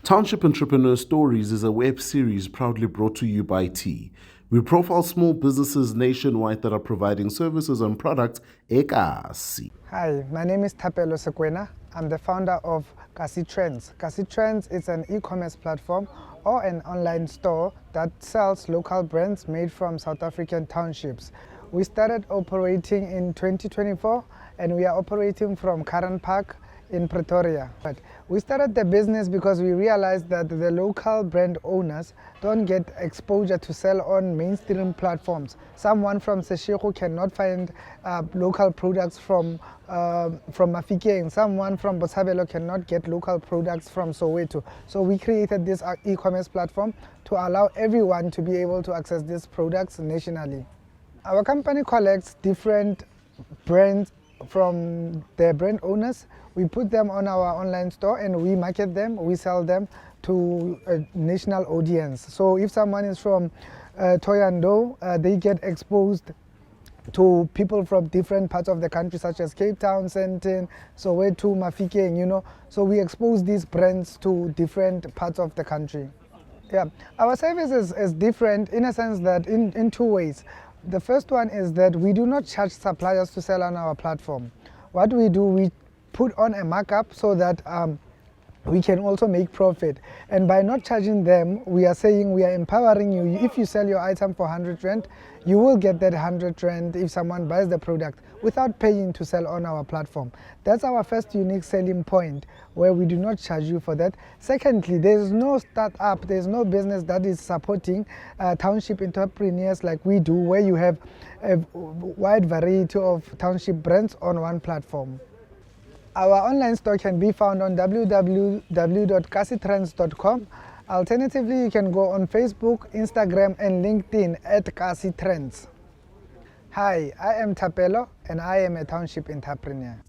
Township Entrepreneurs Stories is a web series proudly brought to you by T. We profile small businesses nationwide that are providing services and products ekasi. Hi, my name is Thapelo Sekwena. I'm the founder of Kasi Trends. Kasi Trends is an e-commerce platform or an online store that sells local brands made from South African townships. We started operating in 2024 and we are operating from Karen Park in Pretoria. But we started the business because we realized that the local brand owners don't get exposure to sell on mainstream platforms. Someone from Seshego cannot find local products from Mafikeng. Someone from Thapelo cannot get local products from Soweto. So we created this e-commerce platform to allow everyone to be able to access these products nationally. Our company collects different brands from their brand owners. We put them on our online store and we market them, we sell them to a national audience. So if someone is from Thohoyandou, they get exposed to people from different parts of the country, such as Cape Town, Sandton, Soweto, Mafikeng, So we expose these brands to different parts of the country. Yeah, our service is different in a sense that in two ways. The first one is that we do not charge suppliers to sell on our platform. What we do, we put on a markup so that we can also make profit. And by not charging them, we are saying we are empowering you. If you sell your item for 100 Rand, you will get that 100 Rand if someone buys the product without paying to sell on our platform. That's our first unique selling point, where we do not charge you for that. Secondly, there's no startup, there's no business that is supporting township entrepreneurs like we do, where you have a wide variety of township brands on one platform. Our online store can be found on www.kasitrends.com. Alternatively, you can go on Facebook, Instagram, and LinkedIn at Kasi Trends. Hi, I am Thapelo, and I am a township entrepreneur.